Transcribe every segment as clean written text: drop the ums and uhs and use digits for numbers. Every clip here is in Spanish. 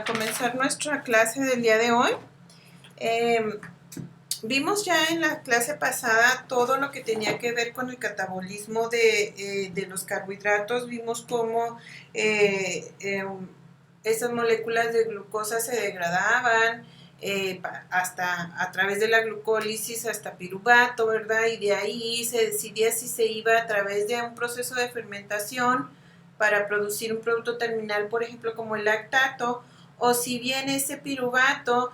para comenzar nuestra clase del día de hoy. Vimos ya en la clase pasada todo lo que tenía que ver con el catabolismo de los carbohidratos. Vimos cómo esas moléculas de glucosa se degradaban hasta a través de la glucólisis hasta piruvato, ¿verdad? Y de ahí se decidía si se iba a través de un proceso de fermentación para producir un producto terminal, por ejemplo, como el lactato, o si bien ese piruvato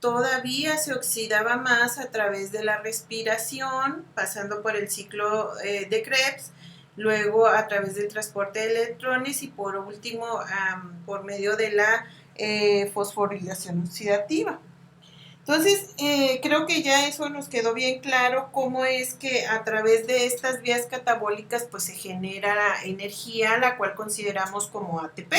todavía se oxidaba más a través de la respiración, pasando por el ciclo de Krebs, luego a través del transporte de electrones y por último por medio de la fosforilación oxidativa. Entonces, creo que ya eso nos quedó bien claro cómo es que a través de estas vías catabólicas pues se genera energía, la cual consideramos como ATP.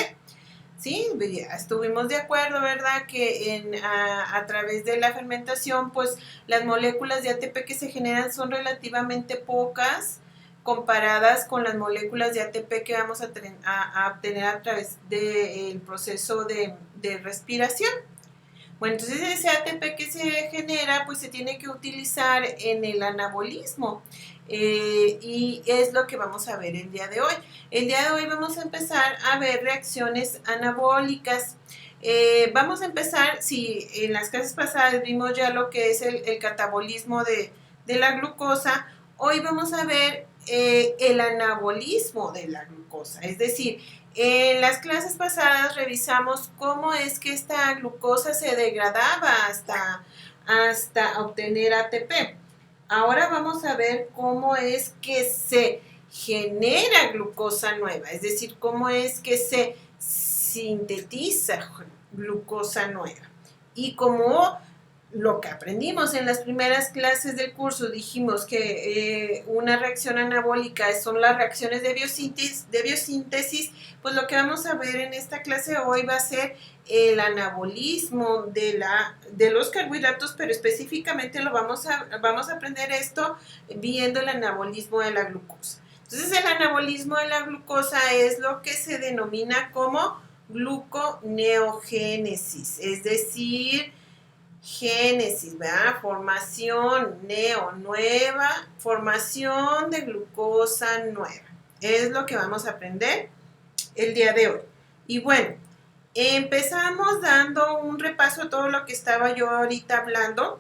Sí, estuvimos de acuerdo, ¿verdad? Que a través de la fermentación, pues las moléculas de ATP que se generan son relativamente pocas comparadas con las moléculas de ATP que vamos a obtener a través del proceso de respiración. Bueno, entonces ese ATP que se genera, pues se tiene que utilizar en el anabolismo. Y es lo que vamos a ver el día de hoy. El día de hoy vamos a empezar a ver reacciones anabólicas. Vamos a empezar, si en las clases pasadas vimos ya lo que es el catabolismo de la glucosa, hoy vamos a ver el anabolismo de la glucosa, es decir, en las clases pasadas revisamos cómo es que esta glucosa se degradaba hasta obtener ATP. Ahora vamos a ver cómo es que se genera glucosa nueva, es decir, cómo es que se sintetiza glucosa nueva. Y como lo que aprendimos en las primeras clases del curso, dijimos que una reacción anabólica son las reacciones de biosíntesis, pues lo que vamos a ver en esta clase hoy va a ser el anabolismo de los carbohidratos, pero específicamente vamos a aprender esto viendo el anabolismo de la glucosa. Entonces el anabolismo de la glucosa es lo que se denomina como gluconeogénesis, es decir, génesis, ¿verdad? Formación, nueva, formación de glucosa nueva. Es lo que vamos a aprender el día de hoy. Y bueno, empezamos dando un repaso a todo lo que estaba yo ahorita hablando.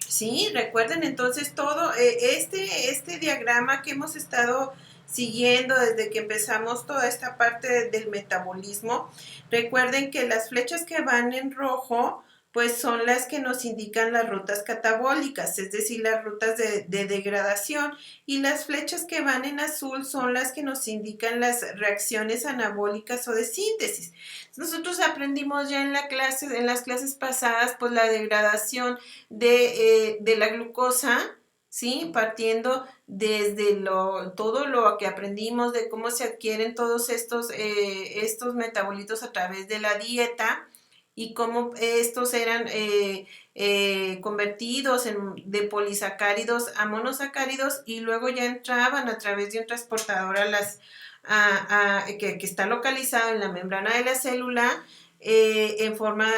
Sí, recuerden entonces todo este diagrama que hemos estado siguiendo desde que empezamos toda esta parte del metabolismo. Recuerden que las flechas que van en rojo pues son las que nos indican las rutas catabólicas, es decir, las rutas de degradación, y las flechas que van en azul son las que nos indican las reacciones anabólicas o de síntesis. Nosotros aprendimos ya en las clases pasadas, pues la degradación de la glucosa, ¿sí? Partiendo desde todo lo que aprendimos de cómo se adquieren todos estos metabolitos a través de la dieta, y cómo estos eran convertidos de polisacáridos a monosacáridos y luego ya entraban a través de un transportador que está localizado en la membrana de la célula en forma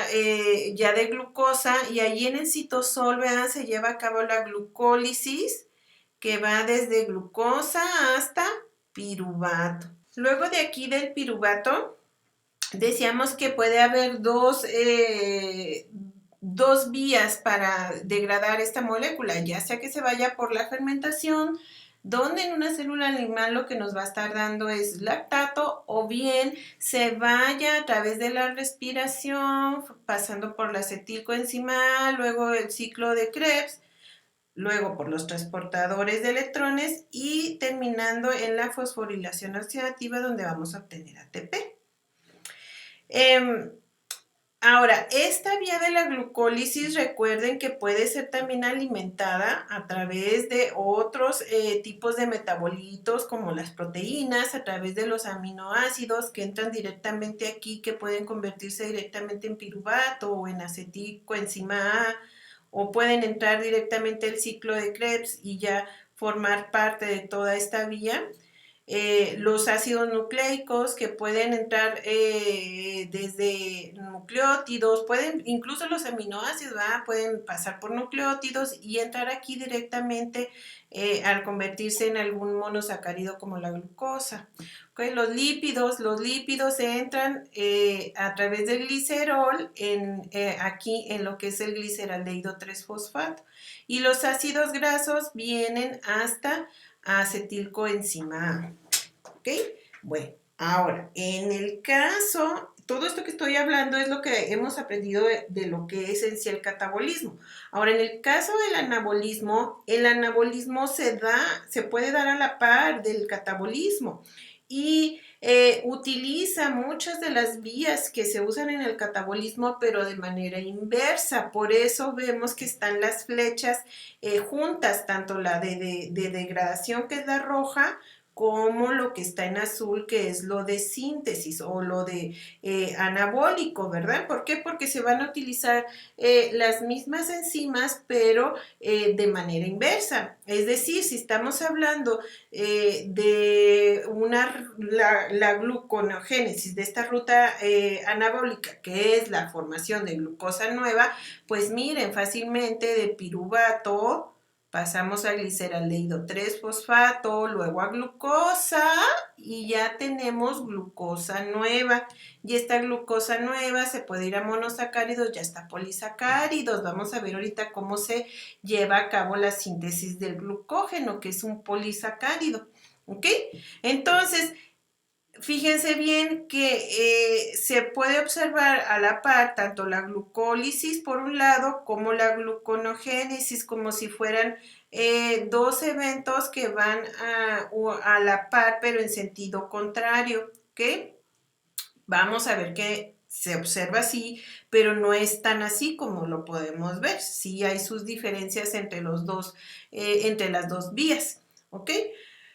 ya de glucosa, y allí en el citosol, ¿verdad? Se lleva a cabo la glucólisis, que va desde glucosa hasta piruvato. Luego de aquí del piruvato, decíamos que puede haber dos vías para degradar esta molécula, ya sea que se vaya por la fermentación, donde en una célula animal lo que nos va a estar dando es lactato, o bien se vaya a través de la respiración, pasando por la acetilcoenzima, luego el ciclo de Krebs, luego por los transportadores de electrones y terminando en la fosforilación oxidativa, donde vamos a obtener ATP. Ahora, esta vía de la glucólisis, recuerden que puede ser también alimentada a través de otros tipos de metabolitos, como las proteínas, a través de los aminoácidos que entran directamente aquí, que pueden convertirse directamente en piruvato o en acetilcoenzima A, o pueden entrar directamente al ciclo de Krebs y ya formar parte de toda esta vía. los ácidos nucleicos que pueden entrar desde nucleótidos, incluso los aminoácidos, ¿verdad? Pueden pasar por nucleótidos y entrar aquí directamente al convertirse en algún monosacárido como la glucosa. Okay, los lípidos entran a través del glicerol aquí en lo que es el gliceraldehído 3-fosfato. Y los ácidos grasos vienen hasta acetilcoenzima A. ¿Ok? Bueno, ahora, en el caso, todo esto que estoy hablando es lo que hemos aprendido de lo que es en sí el catabolismo. Ahora, en el caso del anabolismo, el anabolismo se puede dar a la par del catabolismo y utiliza muchas de las vías que se usan en el catabolismo, pero de manera inversa. Por eso vemos que están las flechas juntas, tanto la de degradación, que es la roja, como lo que está en azul, que es lo de síntesis o lo de anabólico, ¿verdad? ¿Por qué? Porque se van a utilizar las mismas enzimas, pero de manera inversa. Es decir, si estamos hablando de la gluconogénesis, de esta ruta anabólica, que es la formación de glucosa nueva, pues miren, fácilmente de piruvato pasamos a gliceraldehído 3-fosfato, luego a glucosa y ya tenemos glucosa nueva. Y esta glucosa nueva se puede ir a monosacáridos, ya está polisacáridos. Vamos a ver ahorita cómo se lleva a cabo la síntesis del glucógeno, que es un polisacárido. ¿Ok? Entonces, fíjense bien que se puede observar a la par tanto la glucólisis por un lado como la gluconogénesis, como si fueran dos eventos que van a la par pero en sentido contrario, ¿ok? Vamos a ver que se observa así, pero no es tan así como lo podemos ver. Sí hay sus diferencias entre entre las dos vías, ¿ok?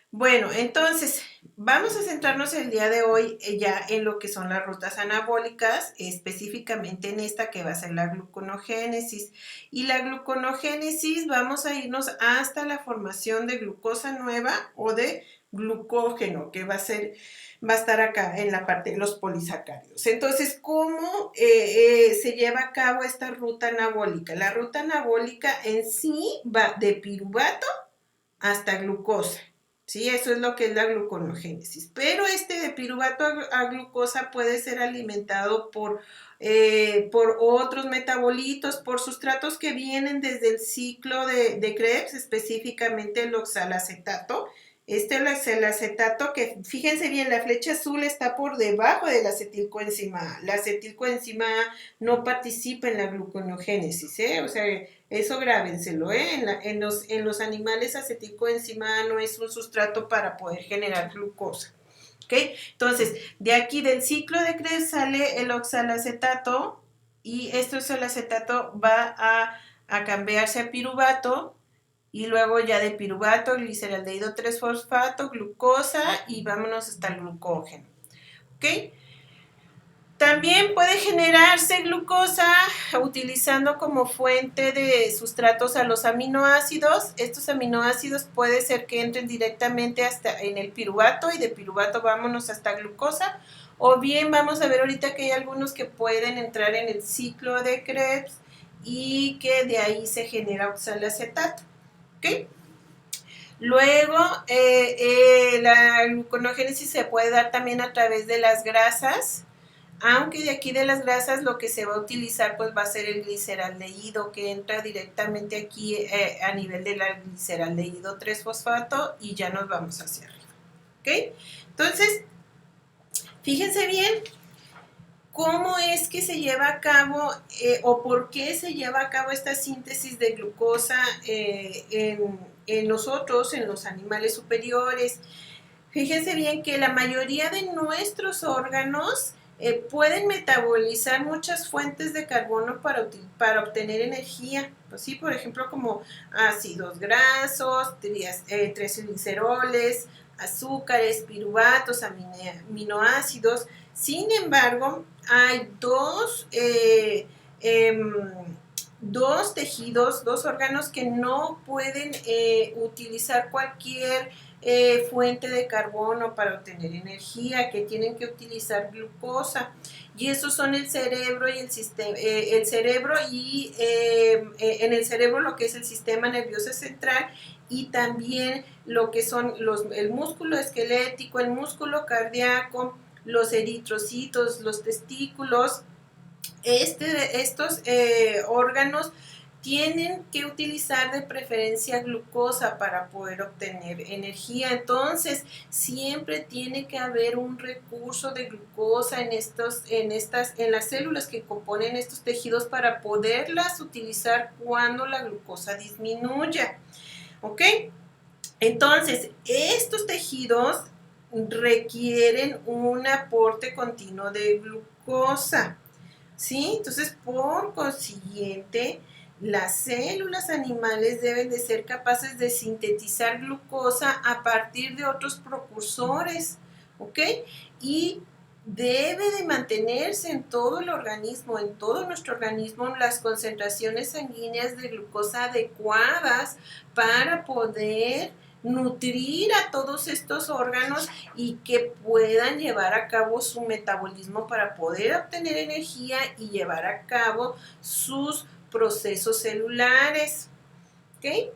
Bueno, entonces vamos a centrarnos el día de hoy ya en lo que son las rutas anabólicas, específicamente en esta que va a ser la gluconogénesis. Y la gluconogénesis vamos a irnos hasta la formación de glucosa nueva o de glucógeno, que va a estar acá en la parte de los polisacáridos. Entonces, ¿cómo se lleva a cabo esta ruta anabólica? La ruta anabólica en sí va de piruvato hasta glucosa. Sí, eso es lo que es la gluconogénesis. Pero este de piruvato a glucosa puede ser alimentado por otros metabolitos, por sustratos que vienen desde el ciclo de Krebs, específicamente el oxalacetato. Este oxalacetato, que fíjense bien, la flecha azul está por debajo de la acetilcoenzima A. La acetilcoenzima A no participa en la gluconogénesis, ¿eh? O sea, eso grábenselo, ¿eh? En los animales acetilcoenzima A no es un sustrato para poder generar glucosa. ¿Ok? Entonces, de aquí del ciclo de Krebs sale el oxalacetato y este oxalacetato va a cambiarse a piruvato y luego ya de piruvato, gliceraldehído 3-fosfato, glucosa y vámonos hasta el glucógeno. ¿Ok? También puede generarse glucosa utilizando como fuente de sustratos a los aminoácidos. Estos aminoácidos puede ser que entren directamente hasta en el piruvato y de piruvato vámonos hasta glucosa. O bien vamos a ver ahorita que hay algunos que pueden entrar en el ciclo de Krebs y que de ahí se genera oxalacetato. ¿Ok? Luego, la gluconogénesis se puede dar también a través de las grasas, aunque de aquí de las grasas lo que se va a utilizar pues va a ser el gliceraldehído, que entra directamente aquí a nivel del gliceraldehído 3-fosfato y ya nos vamos hacia arriba. ¿Ok? Entonces, fíjense bien cómo es que se lleva a cabo o por qué se lleva a cabo esta síntesis de glucosa en nosotros, en los animales superiores. Fíjense bien que la mayoría de nuestros órganos pueden metabolizar muchas fuentes de carbono para obtener energía. Pues sí, por ejemplo, como ácidos grasos, triacilgliceroles, azúcares, piruvatos, aminoácidos. Sin embargo, hay dos tejidos, dos órganos que no pueden utilizar cualquier fuente de carbono para obtener energía, que tienen que utilizar glucosa. Y esos son el cerebro y el sistema, en el cerebro lo que es el sistema nervioso central y también lo que son el músculo esquelético, el músculo cardíaco, los eritrocitos, los testículos. Estos órganos tienen que utilizar de preferencia glucosa para poder obtener energía. Entonces, siempre tiene que haber un recurso de glucosa en las células que componen estos tejidos para poderlas utilizar cuando la glucosa disminuya. ¿Ok? Entonces, estos tejidos requieren un aporte continuo de glucosa. ¿Sí? Entonces, por consiguiente, las células animales deben de ser capaces de sintetizar glucosa a partir de otros precursores, ¿ok? Y debe de mantenerse en todo el organismo, en todo nuestro organismo, las concentraciones sanguíneas de glucosa adecuadas para poder nutrir a todos estos órganos y que puedan llevar a cabo su metabolismo para poder obtener energía y llevar a cabo sus procesos celulares. ¿Ok?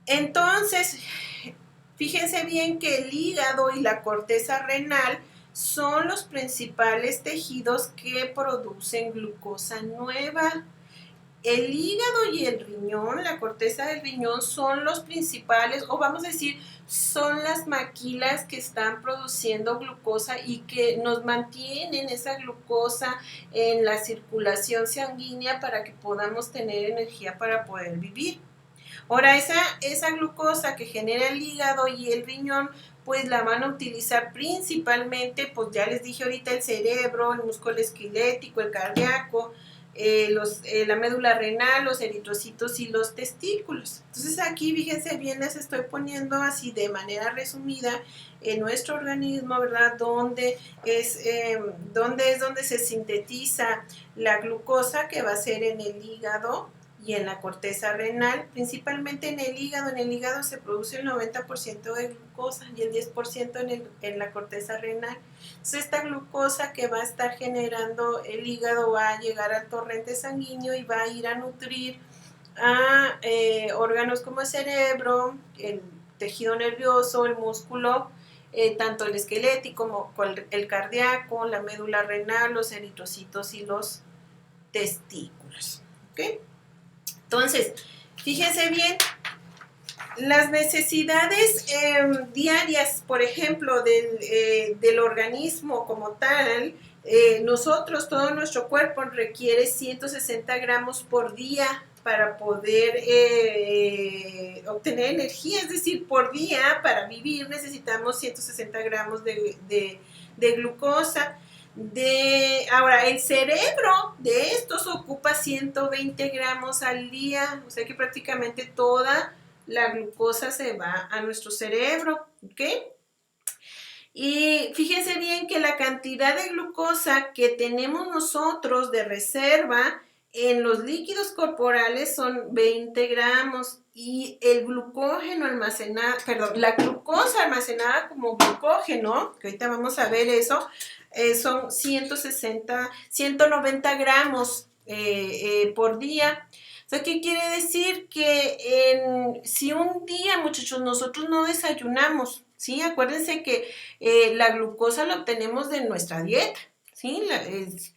Entonces, fíjense bien que el hígado y la corteza renal son los principales tejidos que producen glucosa nueva. El hígado y el riñón, la corteza del riñón, son los principales, o vamos a decir, son las maquilas que están produciendo glucosa y que nos mantienen esa glucosa en la circulación sanguínea para que podamos tener energía para poder vivir. Ahora, esa glucosa que genera el hígado y el riñón, pues la van a utilizar principalmente, pues ya les dije ahorita, el cerebro, el músculo esquelético, el cardíaco, la médula renal, los eritrocitos y los testículos. Entonces aquí, fíjense bien, les estoy poniendo así de manera resumida en nuestro organismo, ¿verdad? Donde donde se sintetiza la glucosa, que va a ser en el hígado y en la corteza renal, principalmente en el hígado. En el hígado se produce el 90% de glucosa y el 10% en la corteza renal. Entonces, esta glucosa que va a estar generando el hígado va a llegar al torrente sanguíneo y va a ir a nutrir a órganos como el cerebro, el tejido nervioso, el músculo, tanto el esquelético como el cardíaco, la médula renal, los eritrocitos y los testículos. ¿Ok? Entonces, fíjense bien, las necesidades diarias, por ejemplo, del organismo como tal, nosotros, todo nuestro cuerpo requiere 160 gramos por día para poder obtener energía, es decir, por día para vivir necesitamos 160 gramos de glucosa. Ahora, el cerebro de estos ocupa 120 gramos al día, o sea que prácticamente toda la glucosa se va a nuestro cerebro, ¿ok? Y fíjense bien que la cantidad de glucosa que tenemos nosotros de reserva en los líquidos corporales son 20 gramos y el glucógeno almacenado, perdón, la glucosa almacenada como glucógeno, que ahorita vamos a ver eso, son 190 gramos por día. O sea, ¿qué quiere decir? Que si un día, muchachos, nosotros no desayunamos, ¿sí? Acuérdense que la glucosa la obtenemos de nuestra dieta, ¿sí?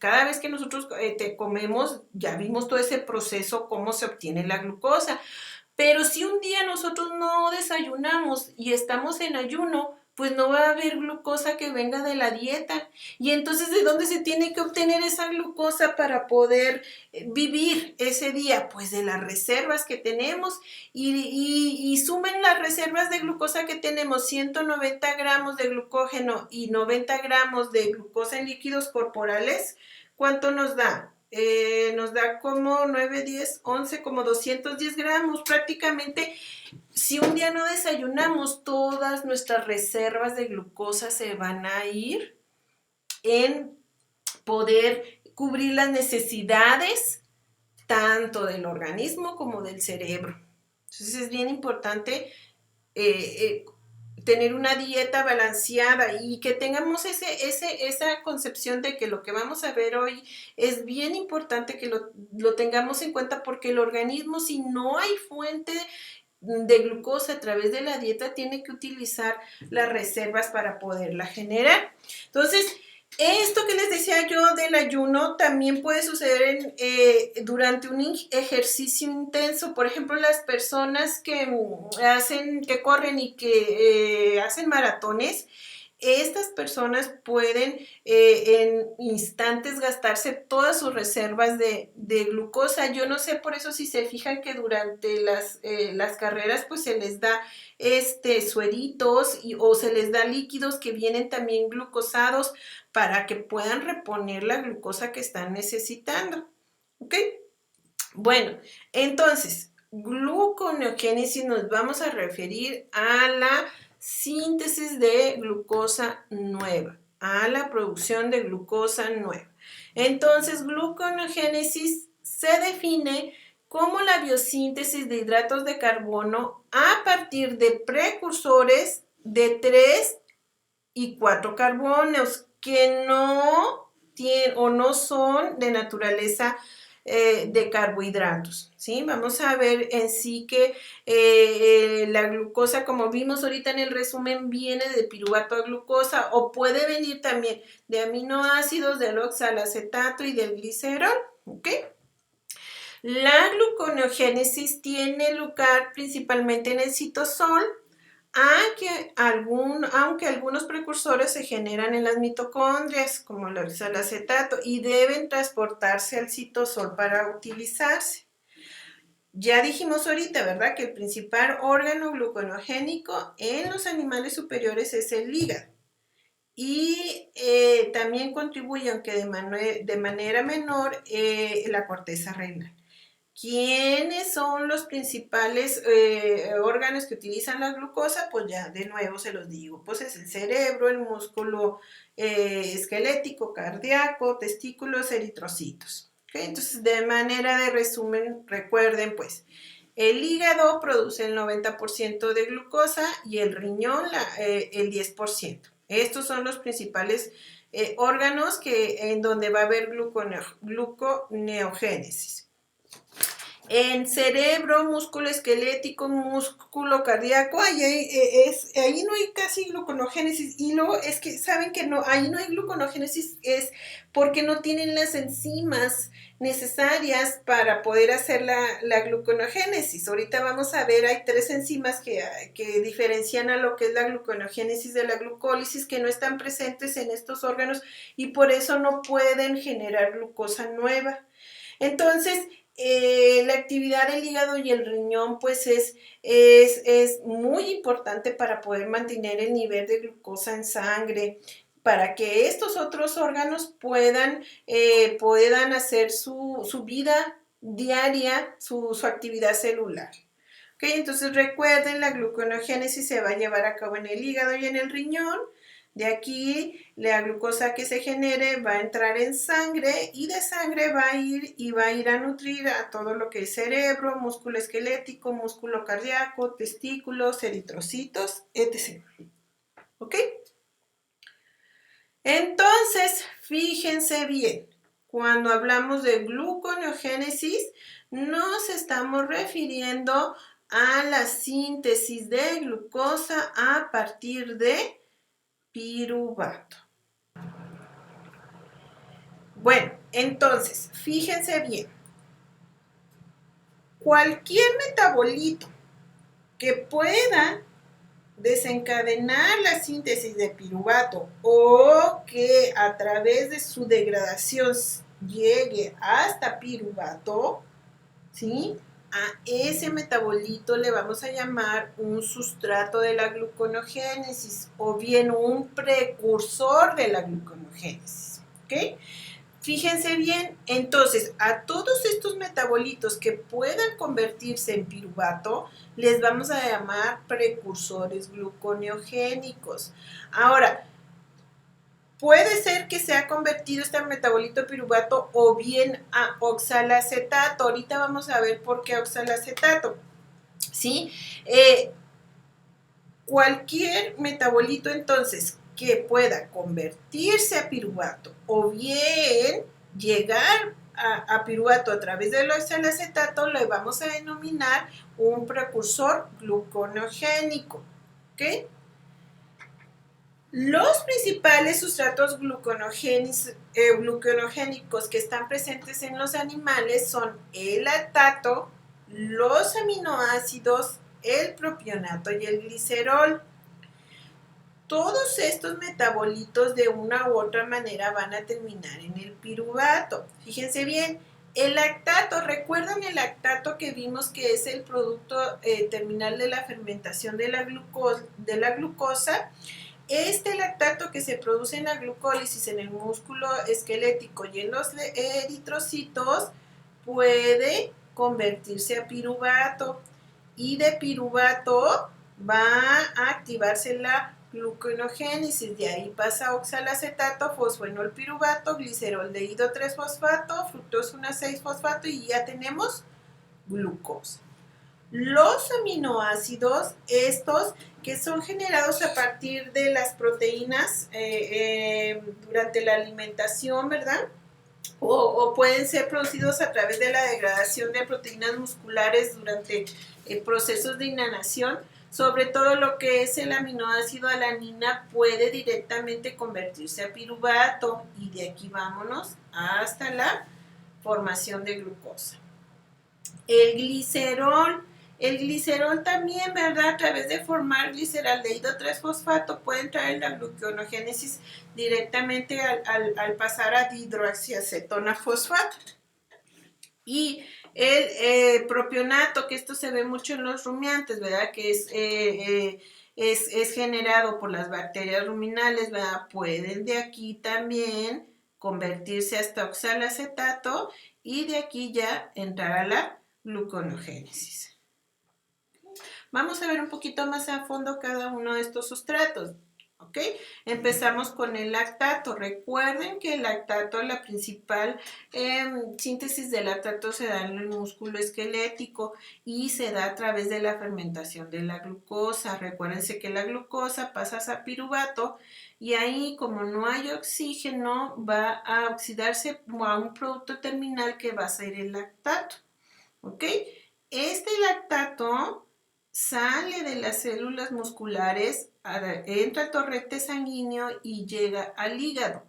Cada vez que nosotros comemos, ya vimos todo ese proceso, cómo se obtiene la glucosa. Pero si un día nosotros no desayunamos y estamos en ayuno, pues no va a haber glucosa que venga de la dieta. Y entonces, ¿de dónde se tiene que obtener esa glucosa para poder vivir ese día? Pues de las reservas que tenemos. Y sumen las reservas de glucosa que tenemos, 190 gramos de glucógeno y 90 gramos de glucosa en líquidos corporales. ¿Cuánto nos da? Nos da como 9, 10, 11, como 210 gramos. Prácticamente, si un día no desayunamos, todas nuestras reservas de glucosa se van a ir en poder cubrir las necesidades tanto del organismo como del cerebro. Entonces es bien importante tener una dieta balanceada y que tengamos esa concepción de que lo que vamos a ver hoy es bien importante que lo tengamos en cuenta, porque el organismo, si no hay fuente de glucosa a través de la dieta, tiene que utilizar las reservas para poderla generar. Entonces, esto que les decía yo del ayuno también puede suceder durante un ejercicio intenso. Por ejemplo, las personas que corren y que hacen maratones, estas personas pueden en instantes gastarse todas sus reservas de glucosa. Yo no sé, por eso, si se fijan que durante las carreras pues se les da sueritos o se les da líquidos que vienen también glucosados para que puedan reponer la glucosa que están necesitando. ¿Ok? Bueno, entonces, gluconeogénesis nos vamos a referir a la síntesis de glucosa nueva, a la producción de glucosa nueva. Entonces, gluconeogénesis se define como la biosíntesis de hidratos de carbono a partir de precursores de 3 y 4 carbonos que no tienen o no son de naturaleza de carbohidratos, ¿sí? Vamos a ver en sí que la glucosa, como vimos ahorita en el resumen, viene de piruvato a glucosa, o puede venir también de aminoácidos, del oxalacetato y del glicerol, ¿ok? La gluconeogénesis tiene lugar principalmente en el citosol, aunque algunos precursores se generan en las mitocondrias, como el oxalacetato, y deben transportarse al citosol para utilizarse. Ya dijimos ahorita, ¿verdad?, que el principal órgano gluconogénico en los animales superiores es el hígado. Y también contribuye, aunque de manera menor, la corteza renal. ¿Quiénes son los principales órganos que utilizan la glucosa? Pues ya de nuevo se los digo, pues es el cerebro, el músculo esquelético, cardíaco, testículos, eritrocitos. ¿Okay? Entonces, de manera de resumen, recuerden pues, el hígado produce el 90% de glucosa y el riñón el 10%. Estos son los principales órganos en donde va a haber gluconeogénesis. En cerebro, músculo esquelético, músculo cardíaco, ahí no hay casi gluconogénesis. Y luego es que saben que ahí no hay gluconogénesis, es porque no tienen las enzimas necesarias para poder hacer la gluconogénesis. Ahorita vamos a ver, hay 3 enzimas que diferencian a lo que es la gluconogénesis de la glucólisis, que no están presentes en estos órganos y por eso no pueden generar glucosa nueva. Entonces, la actividad del hígado y el riñón pues es muy importante para poder mantener el nivel de glucosa en sangre, para que estos otros órganos puedan hacer su vida diaria, su actividad celular. ¿Okay? Entonces recuerden, la gluconeogénesis se va a llevar a cabo en el hígado y en el riñón. De aquí, la glucosa que se genere va a entrar en sangre y de sangre va a ir a nutrir a todo lo que es cerebro, músculo esquelético, músculo cardíaco, testículos, eritrocitos, etc. ¿Ok? Entonces, fíjense bien, cuando hablamos de gluconeogénesis, nos estamos refiriendo a la síntesis de glucosa a partir de piruvato. Bueno, entonces, fíjense bien. Cualquier metabolito que pueda desencadenar la síntesis de piruvato o que a través de su degradación llegue hasta piruvato, ¿sí?, a ese metabolito le vamos a llamar un sustrato de la gluconeogénesis o bien un precursor de la gluconeogénesis. ¿Ok? Fíjense bien, entonces, a todos estos metabolitos que puedan convertirse en piruvato, les vamos a llamar precursores gluconeogénicos. Ahora, puede ser que sea convertido este metabolito piruvato o bien a oxalacetato. Ahorita vamos a ver por qué oxalacetato, ¿sí? Cualquier metabolito entonces que pueda convertirse a piruvato o bien llegar a piruvato a través del oxalacetato, le vamos a denominar un precursor gluconogénico, ¿ok? Los principales sustratos gluconogénicos que están presentes en los animales son el lactato, los aminoácidos, el propionato y el glicerol. Todos estos metabolitos de una u otra manera van a terminar en el piruvato. Fíjense bien, el lactato, ¿recuerdan el lactato que vimos que es el producto terminal de la fermentación de la glucosa? Este lactato que se produce en la glucólisis en el músculo esquelético y en los eritrocitos puede convertirse a piruvato, y de piruvato va a activarse la gluconeogénesis, de ahí pasa a oxalacetato, fosfenolpiruvato, gliceraldehído 3-fosfato, fructosa 1,6-fosfato y ya tenemos glucosa. Los aminoácidos, estos que son generados a partir de las proteínas durante la alimentación, ¿verdad? O pueden ser producidos a través de la degradación de proteínas musculares durante procesos de inhalación. Sobre todo lo que es el aminoácido alanina puede directamente convertirse a piruvato y de aquí vámonos hasta la formación de glucosa. El glicerol también, ¿verdad? A través de formar gliceraldehído 3-fosfato puede entrar en la gluconogénesis directamente al pasar a dihidroxiacetona fosfato. Y el propionato, que esto se ve mucho en los rumiantes, ¿verdad? Que es generado por las bacterias ruminales, ¿verdad? Pueden de aquí también convertirse hasta oxalacetato y de aquí ya entrar a la gluconogénesis. Vamos a ver un poquito más a fondo cada uno de estos sustratos, ¿ok? Empezamos con el lactato. Recuerden que el lactato, la principal síntesis del lactato se da en el músculo esquelético y se da a través de la fermentación de la glucosa. Recuérdense que la glucosa pasa a piruvato y ahí, como no hay oxígeno, va a oxidarse a un producto terminal que va a ser el lactato, ¿ok? Este lactato sale de las células musculares, entra al torrente sanguíneo y llega al hígado.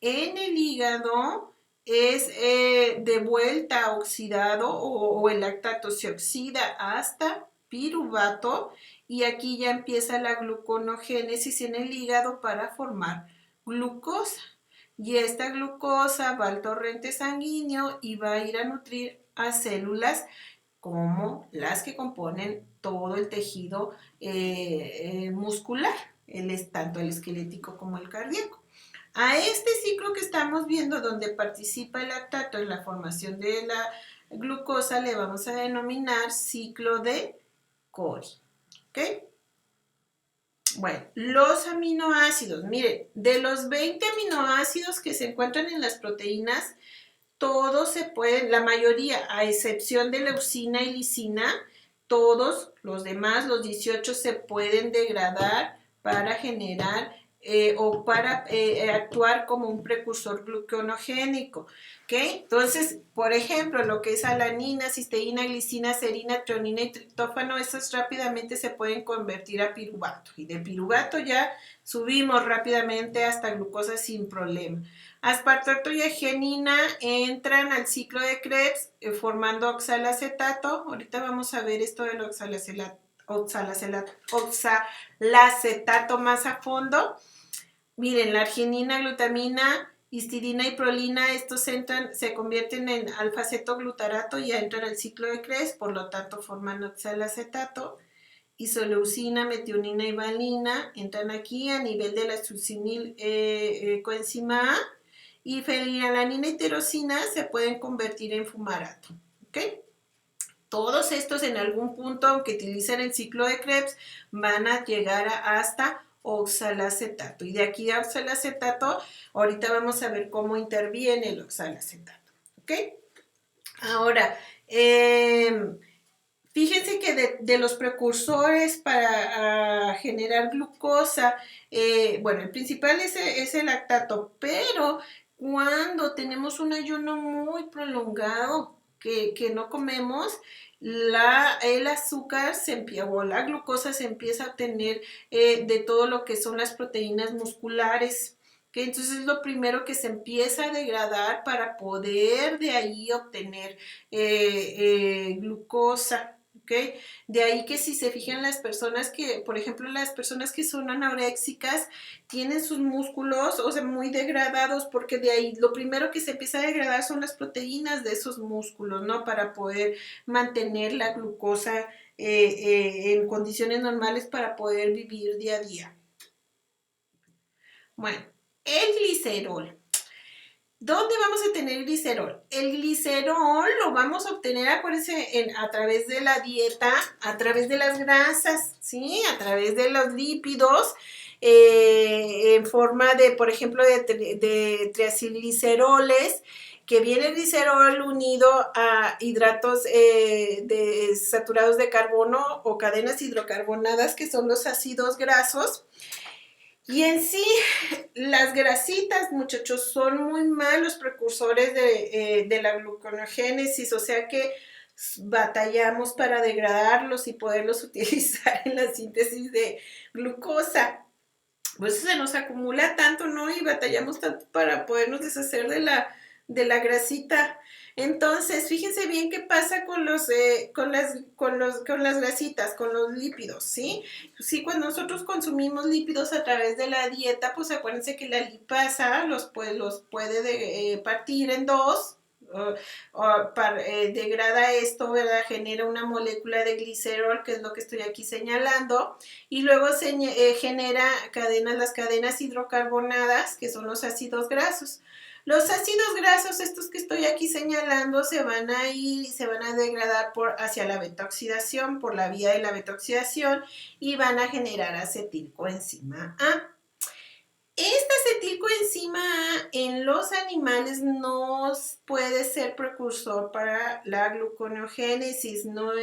En el hígado es de vuelta oxidado o el lactato se oxida hasta piruvato y aquí ya empieza la gluconogénesis en el hígado para formar glucosa. Y esta glucosa va al torrente sanguíneo y va a ir a nutrir a células como las que componen todo el tejido muscular, tanto el esquelético como el cardíaco. A este ciclo que estamos viendo, donde participa el lactato en la formación de la glucosa, le vamos a denominar ciclo de Cori. ¿Ok? Bueno, los aminoácidos. Miren, de los 20 aminoácidos que se encuentran en las proteínas, todos se pueden, la mayoría, a excepción de leucina y lisina, todos los demás, los 18, se pueden degradar para generar o para actuar como un precursor gluconogénico. ¿Okay? Entonces, por ejemplo, lo que es alanina, cisteína, glicina, serina, treonina y triptófano, esas rápidamente se pueden convertir a piruvato. Y de piruvato ya subimos rápidamente hasta glucosa sin problema. Aspartato y arginina entran al ciclo de Krebs formando oxalacetato. Ahorita vamos a ver esto del oxalacetato más a fondo. Miren, la arginina, glutamina, histidina y prolina, estos se convierten en alfa-cetoglutarato y entran al ciclo de Krebs, por lo tanto forman oxalacetato. Isoleucina, metionina y valina entran aquí a nivel de la succinil coenzima A. Y fenilalanina y tirosina se pueden convertir en fumarato. ¿Ok? Todos estos en algún punto, aunque utilizan el ciclo de Krebs, van a llegar hasta oxalacetato. Y de aquí a oxalacetato, ahorita vamos a ver cómo interviene el oxalacetato. ¿Ok? Ahora, fíjense que de los precursores para generar glucosa, bueno, el principal es el lactato, pero cuando tenemos un ayuno muy prolongado que no comemos, el azúcar o la glucosa se empieza a obtener de todo lo que son las proteínas musculares. ¿Okay? Entonces es lo primero que se empieza a degradar para poder de ahí obtener glucosa. ¿Okay? De ahí que si se fijan las personas que, por ejemplo, las personas que son anoréxicas tienen sus músculos, o sea, muy degradados, porque de ahí lo primero que se empieza a degradar son las proteínas de esos músculos, ¿no? Para poder mantener la glucosa en condiciones normales para poder vivir día a día. Bueno, el glicerol. ¿Dónde vamos a tener glicerol? El glicerol lo vamos a obtener, acuérdense, a través de la dieta, a través de las grasas, ¿sí? A través de los lípidos, en forma de, por ejemplo, de triacilgliceroles, que viene el glicerol unido a hidratos saturados de carbono o cadenas hidrocarbonadas, que son los ácidos grasos. Y en sí, las grasitas, muchachos, son muy malos precursores de la gluconogénesis, o sea que batallamos para degradarlos y poderlos utilizar en la síntesis de glucosa. Por eso se nos acumula tanto, ¿no? Y batallamos tanto para podernos deshacer de la grasita. Entonces, fíjense bien qué pasa con con las grasitas, con los lípidos, ¿sí? Sí, cuando nosotros consumimos lípidos a través de la dieta, pues acuérdense que la lipasa los puede partir en dos, degrada esto, ¿verdad? Genera una molécula de glicerol, que es lo que estoy aquí señalando, y luego genera las cadenas hidrocarbonadas, que son los ácidos grasos. Los ácidos grasos, estos que estoy aquí señalando, se van a ir y se van a degradar hacia la beta-oxidación, por la vía de la beta-oxidación, y van a generar acetilcoenzima A. Esta acetilcoenzima A en los animales no puede ser precursor para la gluconeogénesis, no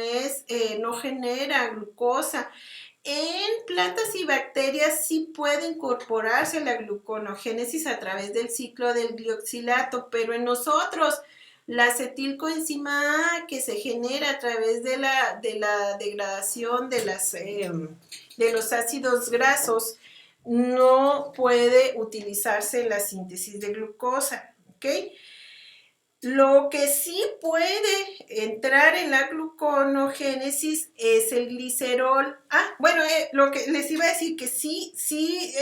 genera glucosa. En plantas y bacterias sí puede incorporarse la gluconogénesis a través del ciclo del glioxilato, pero en nosotros la acetilcoenzima A que se genera a través de la degradación de los ácidos grasos no puede utilizarse en la síntesis de glucosa, ¿ok? Lo que sí puede entrar en la gluconogénesis es el glicerol. Bueno, lo que les iba a decir que sí,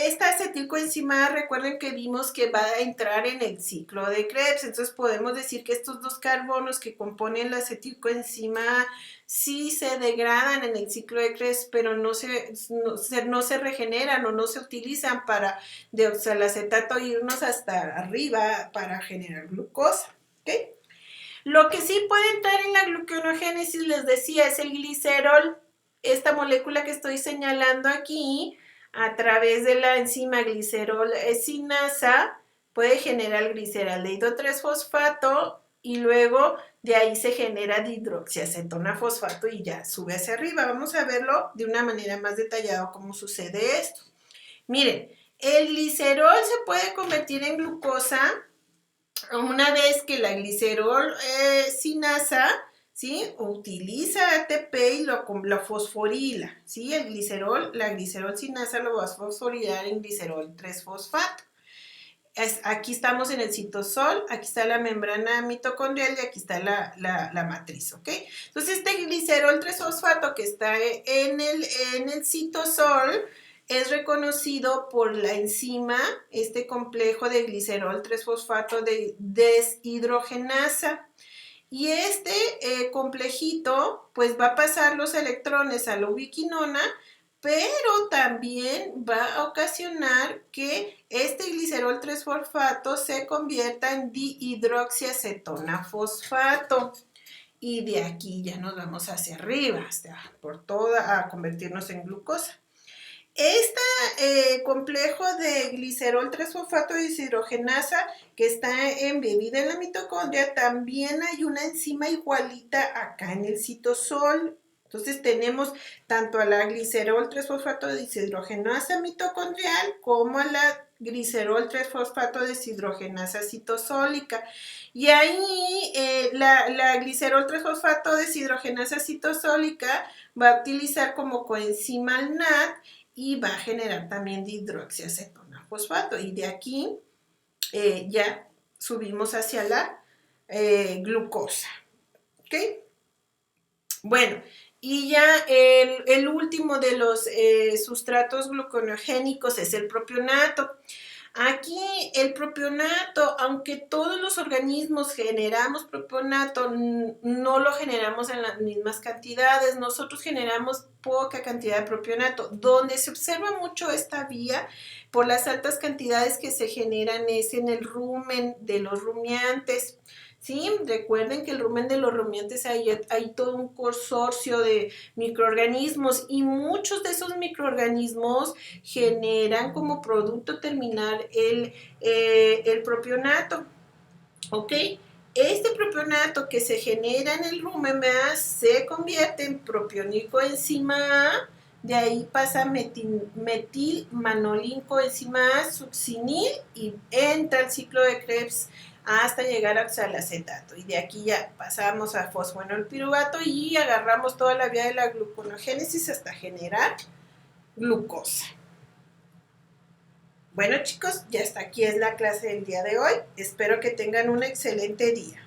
esta acetilcoenzima, recuerden que vimos que va a entrar en el ciclo de Krebs, entonces podemos decir que estos dos carbonos que componen la acetilcoenzima sí se degradan en el ciclo de Krebs, pero no se regeneran o no se utilizan para de oxalacetato irnos hasta arriba para generar glucosa. ¿Okay? Lo que sí puede entrar en la gluconogénesis, les decía, es el glicerol, esta molécula que estoy señalando aquí, a través de la enzima glicerol sinasa, puede generar gliceraldehído 3-fosfato y luego de ahí se genera dihidroxiacetona fosfato y ya sube hacia arriba. Vamos a verlo de una manera más detallada cómo sucede esto. Miren, el glicerol se puede convertir en glucosa una vez que la glicerol sinasa, ¿sí? Utiliza ATP y lo fosforila, ¿sí? La glicerol sinasa lo va a fosforilar en glicerol 3-fosfato. Aquí estamos en el citosol, aquí está la membrana mitocondrial y aquí está la matriz, ¿ok? Entonces este glicerol 3-fosfato que está en el citosol es reconocido por la enzima, este complejo de glicerol 3-fosfato de deshidrogenasa. Y este complejito pues va a pasar los electrones a la ubiquinona, pero también va a ocasionar que este glicerol 3-fosfato se convierta en dihidroxiacetona fosfato. Y de aquí ya nos vamos hacia arriba, hasta a convertirnos en glucosa. Este complejo de glicerol 3-fosfato deshidrogenasa que está embebida en la mitocondria, también hay una enzima igualita acá en el citosol. Entonces tenemos tanto a la glicerol 3-fosfato deshidrogenasa mitocondrial como a la glicerol 3-fosfato deshidrogenasa citosólica. Y ahí la glicerol 3-fosfato deshidrogenasa citosólica va a utilizar como coenzima al NAD y va a generar también dihidroxiacetona fosfato. Y de aquí ya subimos hacia la glucosa. ¿Ok? Bueno, y ya el último de los sustratos gluconeogénicos es el propionato. Aquí el propionato, aunque todos los organismos generamos propionato, no lo generamos en las mismas cantidades. Nosotros generamos poca cantidad de propionato. Donde se observa mucho esta vía por las altas cantidades que se generan es en el rumen de los rumiantes. Sí, recuerden que el rumen de los rumiantes hay todo un consorcio de microorganismos y muchos de esos microorganismos generan como producto terminal el propionato. ¿Ok? Este propionato que se genera en el rumen se convierte en propionicoenzima A, de ahí pasa metilmanolincoenzima A, succinil y entra el ciclo de Krebs hasta llegar a oxalacetato. Y de aquí ya pasamos a fosfoenolpiruvato y agarramos toda la vía de la gluconogénesis hasta generar glucosa. Bueno chicos, ya hasta aquí es la clase del día de hoy. Espero que tengan un excelente día.